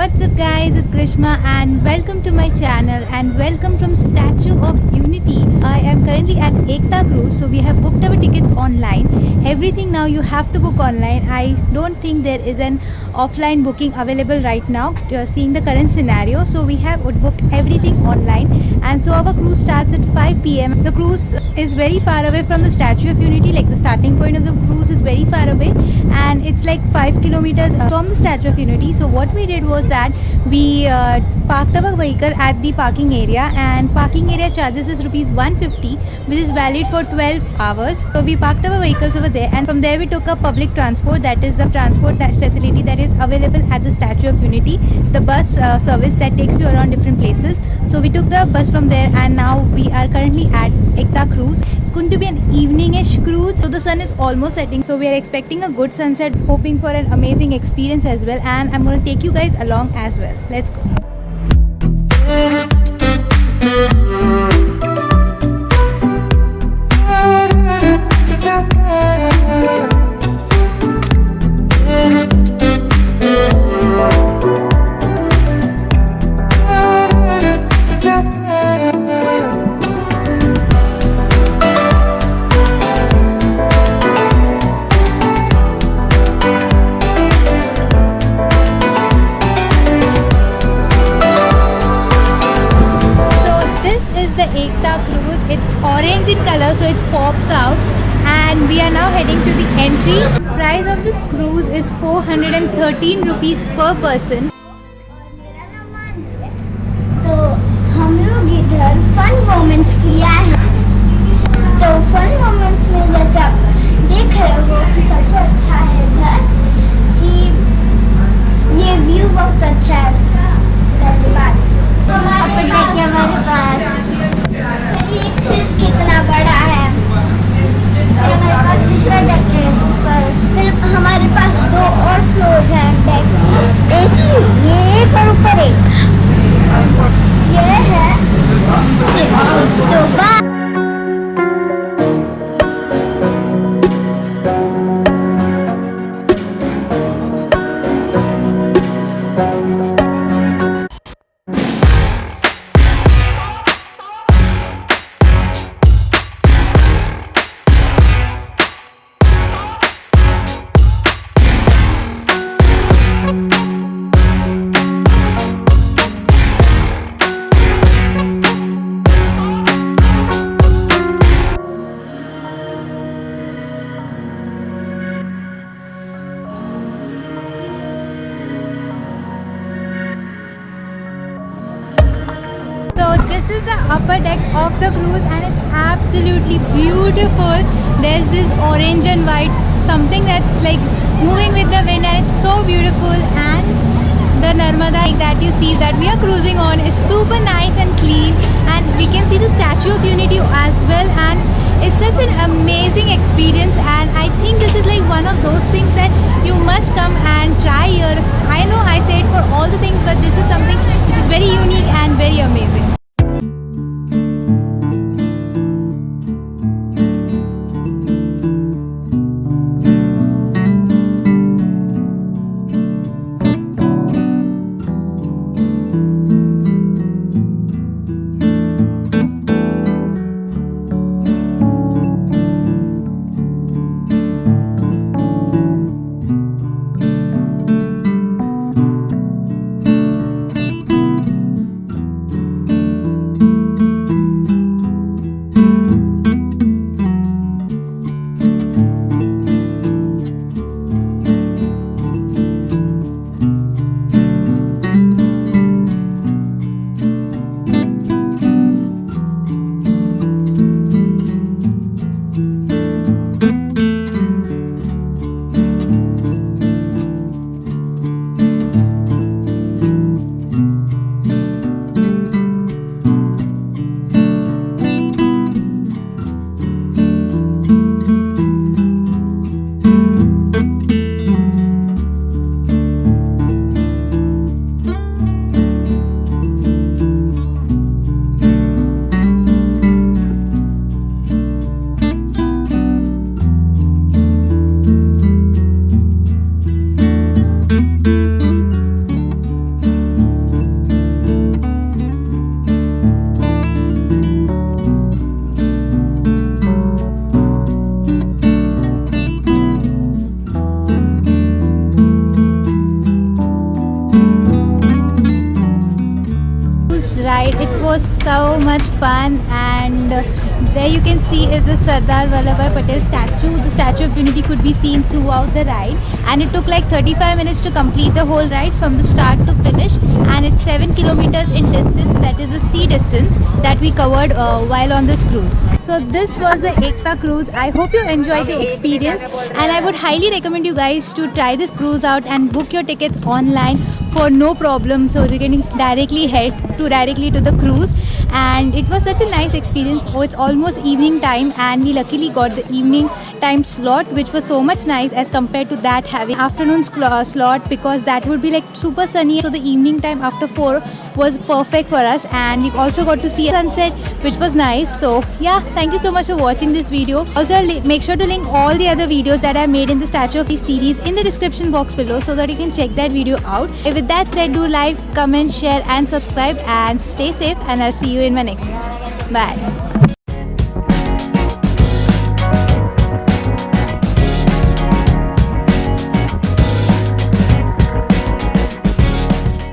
What's up guys, it's Grishma and welcome to my channel and welcome from Statue of Unity. I am currently at Ekta Cruize, so we have booked our tickets online. Everything now you have to book online. I don't think there is an offline booking available right now, seeing the current scenario. So we have booked everything online, and so our cruise starts at 5 p.m. The cruise is very far away from the Statue of Unity, like the starting point of the cruise is very far away and it's like 5 kilometers from the Statue of Unity. So what we did was that we parked our vehicle at the parking area, and parking area charges is rupees 150, which is valid for 12 hours. So we parked our vehicles over there, and from there we took a public transport, that is the transport facility that is available at the Statue of Unity, the bus service that takes you around different places. So we took the bus from there, and now we are currently at Ekta Cruize. It's going to be an evening-ish cruise, so the sun is almost setting, so we are expecting a good sunset, hoping for an amazing experience as well, and I'm going to take you guys along as well. Let's go. The Ekta Cruize, it's orange in color, so it pops out, and we are now heading to the entry. Price of this cruise is 413 rupees per person. तो हम लोग इधर fun moments के लिए आए हैं। तो fun moments में जैसे आप देख रहे हो कि सबसे अच्छा है इधर कि ये व्यू बहुत अच्छा है उसका। पहली बात अपन देखिए हमारे पास एक सीट कितना बड़ा है, और हमारे पास दूसरा डेक है ऊपर, फिर हमारे पास दो और फ्लोर्स हैं डेक, एक ही ये एक और ऊपर एक, ये है तो bye. So this is the upper deck of the cruise, and it's absolutely beautiful. There's this orange and white, something that's like moving with the wind, and it's so beautiful. And the Narmada that you see that we are cruising on is super nice and clean, and we can see the Statue of Unity as well, and it's such an amazing experience. And I think this is like one of those things that you must come and try here. I know I say it for all the things, but this is something which is very unique and very amazing. ride. It was so much fun, and there you can see is the Sardar Vallabhbhai Patel statue. The Statue of Unity could be seen throughout the ride, and it took like 35 minutes to complete the whole ride from the start to finish, and it's 7 kilometers in distance. That is the sea distance that we covered while on this cruise. So this was the Ekta Cruise. I hope you enjoyed the experience, and I would highly recommend you guys to try this cruise out and book your tickets online for no problem, so you can directly head directly to the cruise. And it was such a nice experience. Oh, it's almost evening time, and we luckily got the evening time slot, which was so much nice as compared to that having afternoon slot, because that would be like super sunny. So the evening time after 4 was perfect for us, and we also got to see a sunset, which was nice. So yeah, thank you so much for watching this video. Also, make sure to link all the other videos that I made in the Statue of Peace series in the description box below, so that you can check that video out. With that said, do like, comment, share and subscribe, and stay safe, and I'll see you in my next video. Bye.